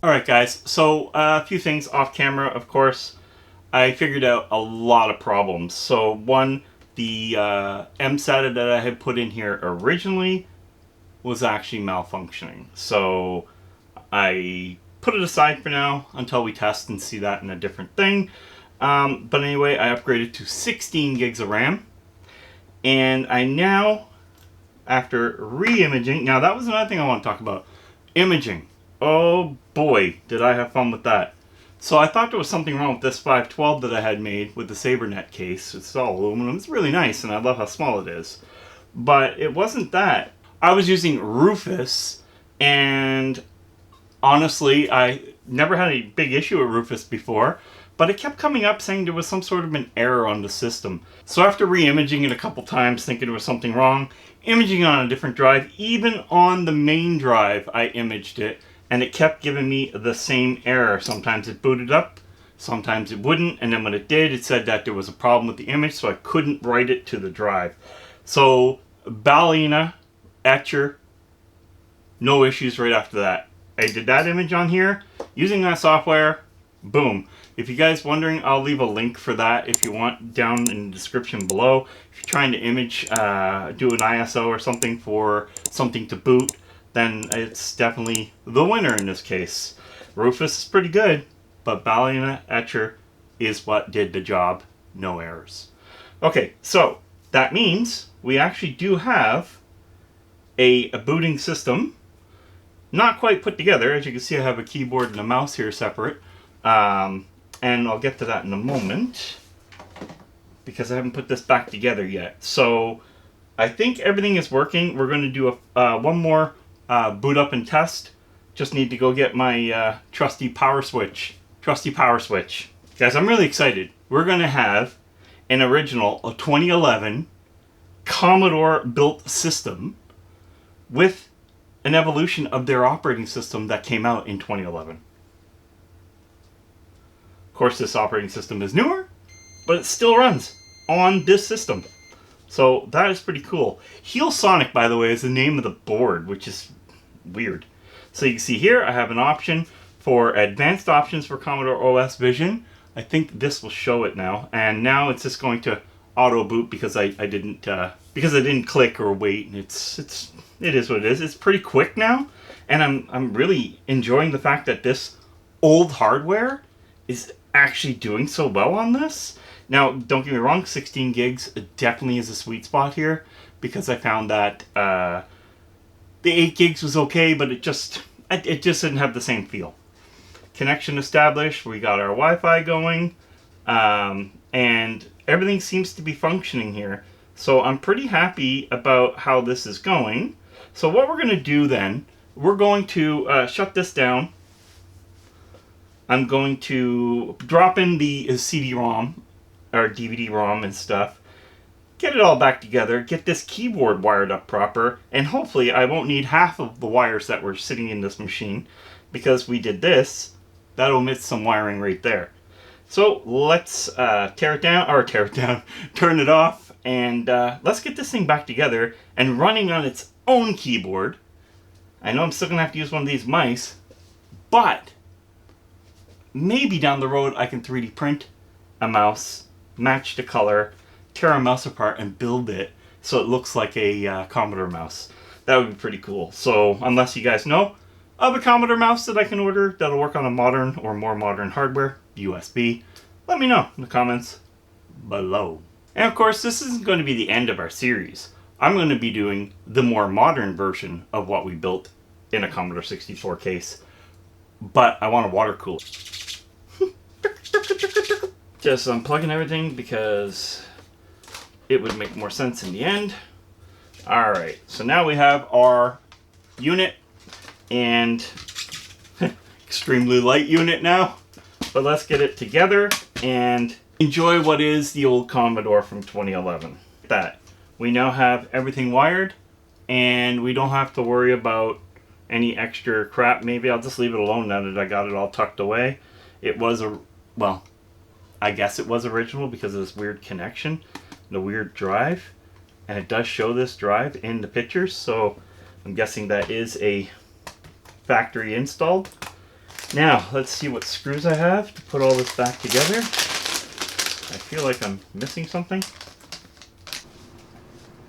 Alright guys, so a few things off camera, of course. I figured out a lot of problems. So one, the MSATA that I had put in here originally was actually malfunctioning. So I put it aside for now until we test and see that in a different thing. But anyway, I upgraded to 16 gigs of RAM. And I now, after re-imaging, now that was another thing I want to talk about. Imaging. Oh boy, did I have fun with that. So I thought there was something wrong with this 512 that I had made with the SaberNet case. It's all aluminum. It's really nice, and I love how small it is. But it wasn't that. I was using Rufus, and honestly, I never had a big issue with Rufus before, but it kept coming up saying there was some sort of an error on the system. So after re-imaging it a couple times, thinking there was something wrong, imaging on a different drive, even on the main drive, I imaged it, and it kept giving me the same error. Sometimes it booted up, sometimes it wouldn't, and then when it did, it said that there was a problem with the image, so I couldn't write it to the drive. So, ballerina, etcher, no issues right after that. I did that image on here, using that software, boom. If you guys wondering, I'll leave a link for that if you want down in the description below. If you're trying to image, do an ISO or something for something to boot, then it's definitely the winner in this case. Rufus is pretty good, but ballerina etcher is what did the job. No errors. Okay, so that means we actually do have a booting system. Not quite put together. As you can see, I have a keyboard and a mouse here separate. And I'll get to that in a moment, because I haven't put this back together yet. So I think everything is working. We're going to do one more boot up and test. Just need to go get my trusty power switch. Guys, I'm really excited. We're going to have an original 2011 Commodore built system with an evolution of their operating system that came out in 2011. Of course, this operating system is newer, but it still runs on this system. So that is pretty cool. Heel Sonic, by the way, is the name of the board, which is weird. So you can see here, I have an option for advanced options for Commodore OS Vision. I think this will show it now. And now it's just going to auto boot because I didn't click or wait. And it is what it is. It's pretty quick now, and I'm really enjoying the fact that this old hardware is actually doing so well on this. Now, don't get me wrong, 16 gigs definitely is a sweet spot here, because I found that the 8 gigs was okay, but it just didn't have the same feel. Connection established, we got our Wi-Fi going, and everything seems to be functioning here. So I'm pretty happy about how this is going. So what we're going to do then, we're going to shut this down. I'm going to drop in the CD-ROM, or DVD-ROM and stuff, get it all back together, get this keyboard wired up proper, and hopefully I won't need half of the wires that were sitting in this machine, because we did this. That omits some wiring right there. So let's turn it off, and let's get this thing back together and running on its own keyboard. I know I'm still going to have to use one of these mice, but maybe down the road I can 3D print a mouse, match the color, tear a mouse apart, and build it so it looks like a Commodore mouse. That would be pretty cool. So unless you guys know of a Commodore mouse that I can order that'll work on a modern or more modern hardware, USB, let me know in the comments below. And of course, this isn't going to be the end of our series. I'm going to be doing the more modern version of what we built in a Commodore 64 case, but I want a water cooler. Just unplugging everything because it would make more sense in the end. Alright, so now we have our unit, and extremely light unit now, but let's get it together and enjoy what is the old Commodore from 2011. That we now have everything wired, and we don't have to worry about any extra crap. Maybe I'll just leave it alone now that I got it all tucked away. It was well, I guess it was original because of this weird connection, the weird drive, and it does show this drive in the pictures, so I'm guessing that is a factory installed. Now, let's see what screws I have to put all this back together. I feel like I'm missing something.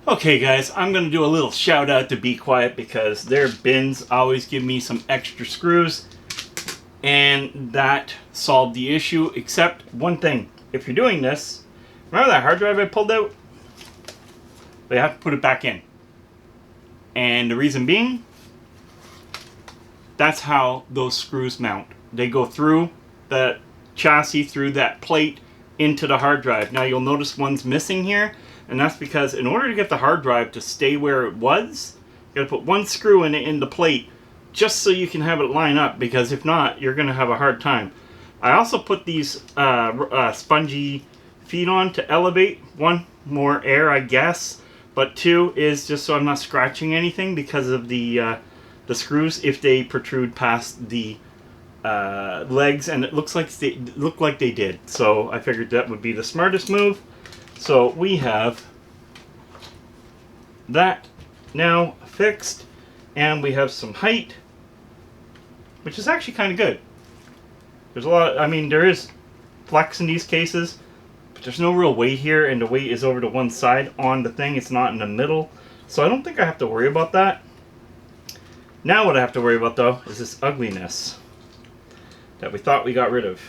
Okay guys, I'm going to do a little shout out to Be Quiet because their bins always give me some extra screws. And that solved the issue, except one thing. If you're doing this, remember that hard drive I pulled out? They have to put it back in. And the reason being, that's how those screws mount. They go through the chassis, through that plate, into the hard drive. Now you'll notice one's missing here, and that's because in order to get the hard drive to stay where it was, you gotta put one screw in the plate, just so you can have it line up, because if not, you're gonna have a hard time. I also put these spongy feet on to elevate. One, more air, I guess, but two is just so I'm not scratching anything because of the screws if they protrude past the legs, and it looks like they did. So I figured that would be the smartest move. So we have that now fixed, and we have some height, which is actually kind of good. There's a lot, I mean, there is flex in these cases, but there's no real weight here, and the weight is over to one side on the thing. It's not in the middle. So I don't think I have to worry about that. Now what I have to worry about, though, is this ugliness that we thought we got rid of.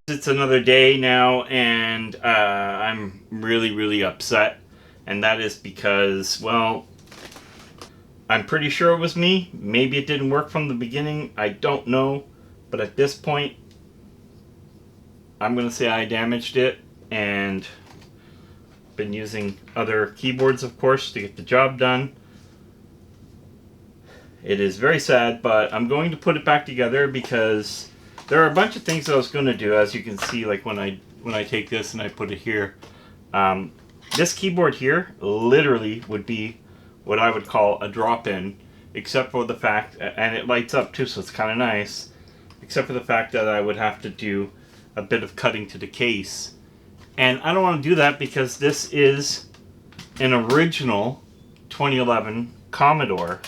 It's another day now, and I'm really upset, and that is because, well, I'm pretty sure it was me. Maybe it didn't work from the beginning, I don't know, but at this point I'm gonna say I damaged it, and been using other keyboards, of course, to get the job done. It is very sad, but I'm going to put it back together because there are a bunch of things I was going to do, as you can see, like when I take this and I put it here. This keyboard here literally would be what I would call a drop-in, except for the fact, and it lights up too, so it's kind of nice, except for the fact that I would have to do a bit of cutting to the case. And I don't want to do that because this is an original 2011 Commodore.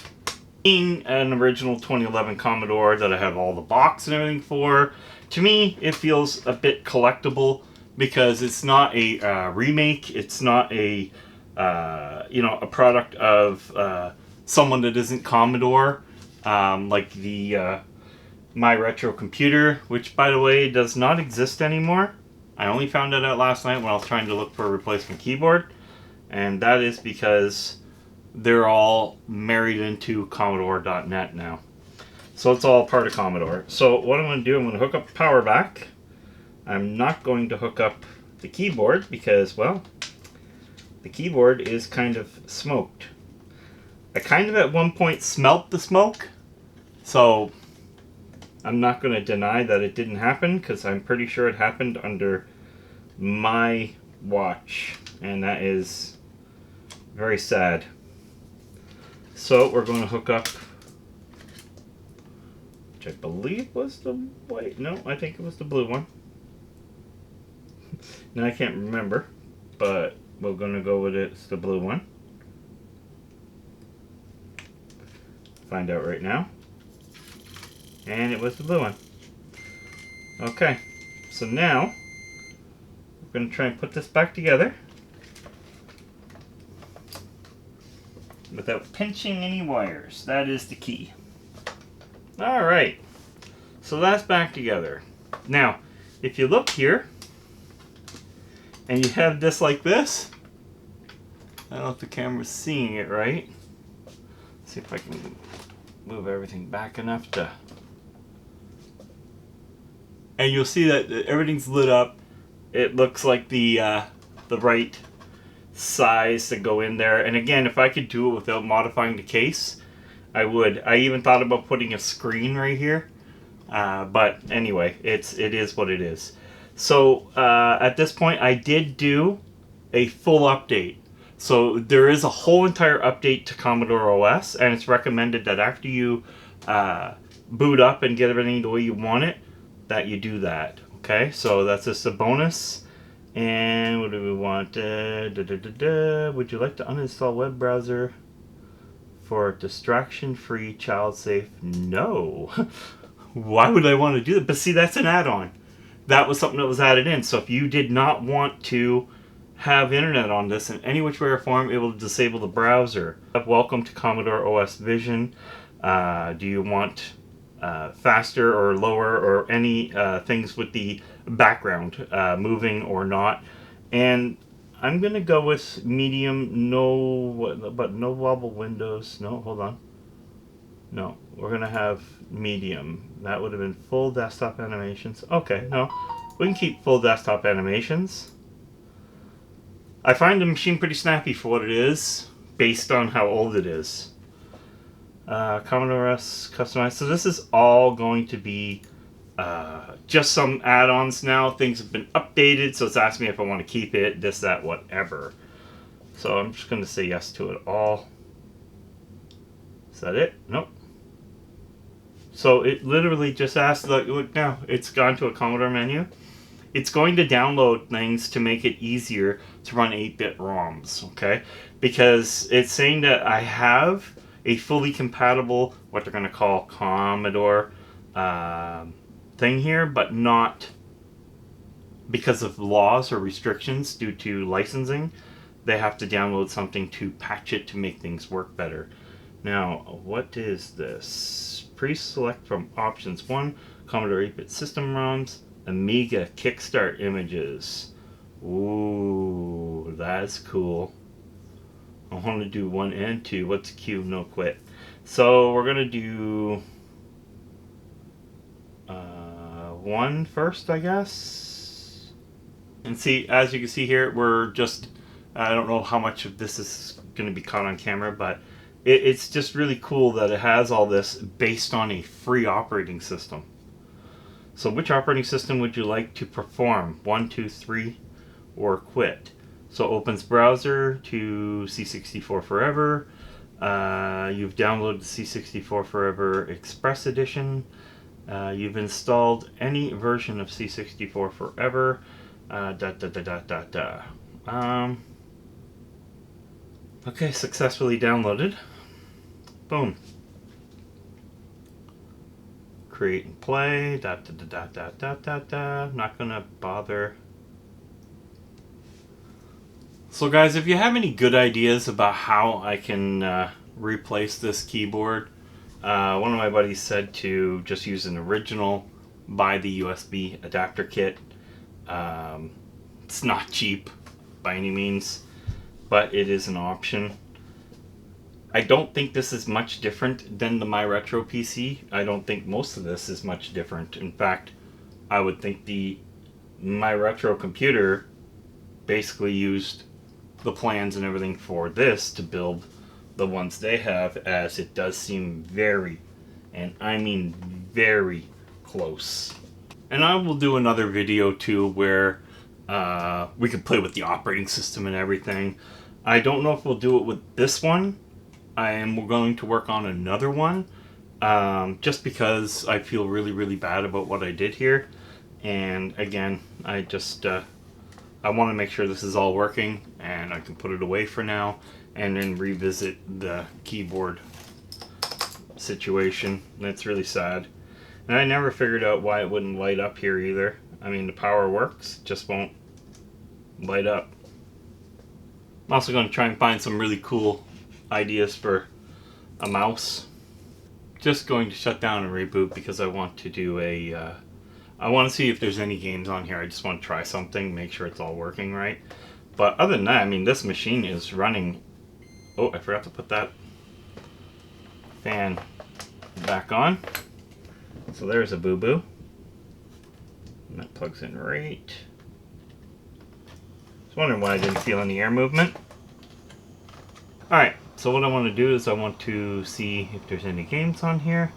Being an original 2011 Commodore that I have all the box and everything for, to me it feels a bit collectible because it's not a remake. It's not a a product of someone that isn't Commodore, like the My Retro Computer, which by the way does not exist anymore. I only found that out last night when I was trying to look for a replacement keyboard, and that is because they're all married into Commodore.net now. So it's all part of Commodore. So what I'm going to do, I'm going to hook up the power back. I'm not going to hook up the keyboard because, well, the keyboard is kind of smoked. I kind of at one point smelt the smoke, so I'm not going to deny that it didn't happen because I'm pretty sure it happened under my watch, and that is very sad. So we're going to hook up, which I believe was the white. No, I think it was the blue one. Now I can't remember, but we're going to go with it's the blue one. Find out right now. And it was the blue one. Okay, so now we're going to try and put this back together. without pinching any wires. That is the key. Alright, so that's back together. Now, if you look here, and you have this like this, I don't know if the camera's seeing it right. Let's see if I can move everything back enough to... And you'll see that everything's lit up. It looks like the right size to go in there. And again, if I could do it without modifying the case, I would. I even thought about putting a screen right here. But anyway, it is what it is. So at this point, I did do a full update. So there is a whole entire update to Commodore OS, and it's recommended that after you boot up and get everything the way you want it, that you do that. Okay, so that's just a bonus. And what do we want? Would you like to uninstall web browser for distraction-free, child-safe? No. Why would I want to do that? But see, that's an add-on. That was something that was added in. So if you did not want to have internet on this in any which way or form, it will disable the browser. Welcome to Commodore OS Vision. Do you want faster or lower or any things with the background moving or not? And I'm gonna go with medium. But no wobble windows. No, hold on. No, we're gonna have medium. That would have been full desktop animations. Okay, no, we can keep full desktop animations. I find the machine pretty snappy for what it is, based on how old it is. Commodore OS customized. So this is all going to be just some add-ons now. Things have been updated, so it's asking me if I want to keep it, this, that, whatever. So I'm just going to say yes to it all. Is that it? Nope. So it literally just asks, look now, it's gone to a Commodore menu. It's going to download things to make it easier to run 8-bit ROMs, okay? Because it's saying that I have a fully compatible, what they're going to call Commodore thing here, but not because of laws or restrictions due to licensing. They have to download something to patch it to make things work better. Now, what is this? Pre-select from options 1, Commodore 8-bit system ROMs, Amiga Kickstart images. Ooh, that's cool. I want to do 1 and 2. What's Q? No quit. So we're going to do 1 first, I guess. And see, as you can see here, we're just, I don't know how much of this is going to be caught on camera, but it's just really cool that it has all this based on a free operating system. So which operating system would you like to perform? 1, 2, 3, or quit? So opens browser to C64 Forever. You've downloaded C64 Forever Express Edition. You've installed any version of C64 Forever. Okay, successfully downloaded. Boom. Create and play. Not gonna bother. So guys, if you have any good ideas about how I can replace this keyboard, one of my buddies said to just use an original, buy the USB adapter kit. It's not cheap by any means, but it is an option. I don't think this is much different than the My Retro PC. I don't think most of this is much different. In fact, I would think the My Retro computer basically used the plans and everything for this to build the ones they have, as it does seem very, and I mean very close. And I will do another video too where we can play with the operating system and everything. I don't know if we'll do it with this one. We're going to work on another one, just because I feel really, really bad about what I did here. And again, I just, I want to make sure this is all working, and I can put it away for now, and then revisit the keyboard situation. That's really sad. And I never figured out why it wouldn't light up here either. I mean, the power works, just won't light up. I'm also going to try and find some really cool ideas for a mouse. Just going to shut down and reboot because I want to do a I want to see if there's any games on here. I just want to try something, make sure it's all working right. But other than that, I mean, this machine is running. Oh, I forgot to put that fan back on. So there's a boo-boo. And that plugs in right. Just wondering why I didn't feel any air movement. Alright, so what I want to do is I want to see if there's any games on here.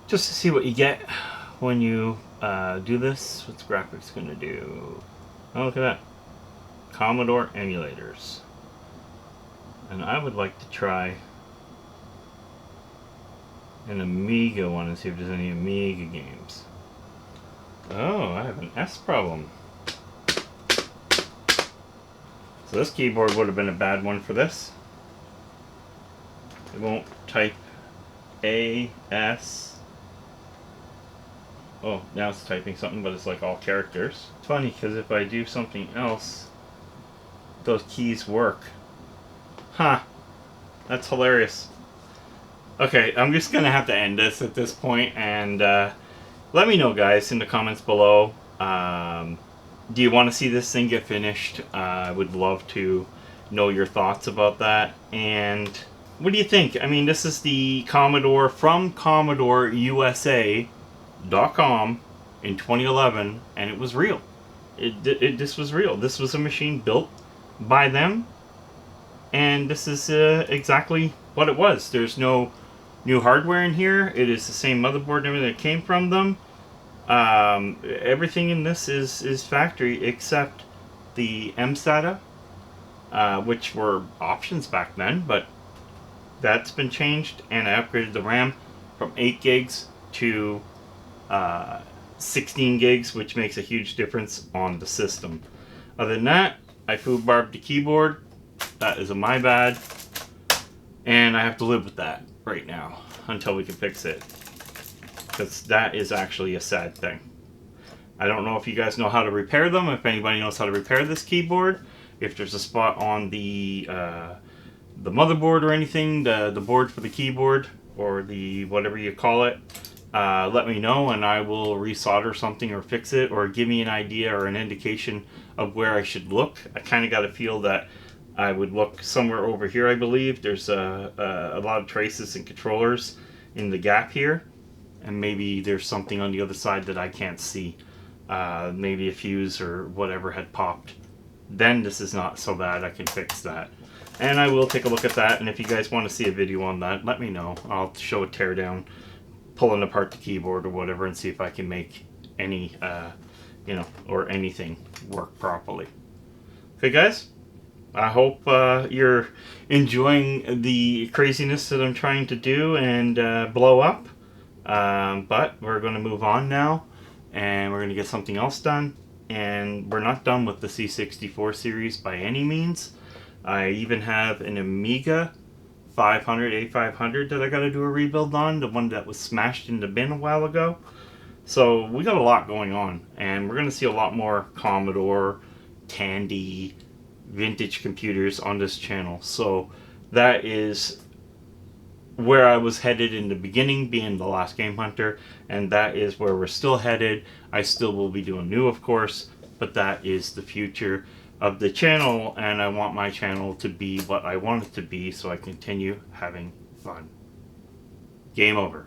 Just to see what you get when you do this. What's graphics going to do? Oh, look at that. Commodore emulators. And I would like to try an Amiga one and see if there's any Amiga games. Oh, I have an S problem. So this keyboard would have been a bad one for this. It won't type A, S. Oh, now it's typing something, but it's like all characters. It's funny because if I do something else, those keys work. Huh. That's hilarious. Okay, I'm just gonna have to end this at this point, and let me know, guys, in the comments below. Do you want to see this thing get finished? I would love to know your thoughts about that. And what do you think? I mean, this is the Commodore from CommodoreUSA.com in 2011, and it was real. This was real. This was a machine built by them, and this is exactly what it was. There's no new hardware in here. It is the same motherboard and everything that came from them. Everything in this is factory except the MSATA, which were options back then, but that's been changed, and I upgraded the RAM from 8 gigs to 16 gigs, which makes a huge difference on the system. Other than that, I food-barbed the keyboard. That is my bad, and I have to live with that right now until we can fix it, because that is actually a sad thing. I don't know if you guys know how to repair them, if anybody knows how to repair this keyboard, if there's a spot on the motherboard or anything, the board for the keyboard, or the whatever you call it. Let me know and I will resolder something or fix it, or give me an idea or an indication of where I should look. I kind of got a feel that I would look somewhere over here. I believe there's a lot of traces and controllers in the gap here, and maybe there's something on the other side that I can't see. Maybe a fuse or whatever had popped. Then this is not so bad. I can fix that, and I will take a look at that. And if you guys want to see a video on that, let me know. I'll show a teardown, pulling apart the keyboard or whatever, and see if I can make any or anything work properly. Okay, guys, I hope you're enjoying the craziness that I'm trying to do and blow up. But we're going to move on now, and we're going to get something else done. And we're not done with the C64 series by any means. I even have an Amiga 500, A500 that I got to do a rebuild on, the one that was smashed in the bin a while ago. So we got a lot going on, and we're going to see a lot more Commodore, Tandy, vintage computers on this channel. So that is where I was headed in the beginning, being the last Game Hunter, and that is where we're still headed. I still will be doing new, of course, but that is the future of the channel, and I want my channel to be what I want it to be, so I continue having fun. Game over.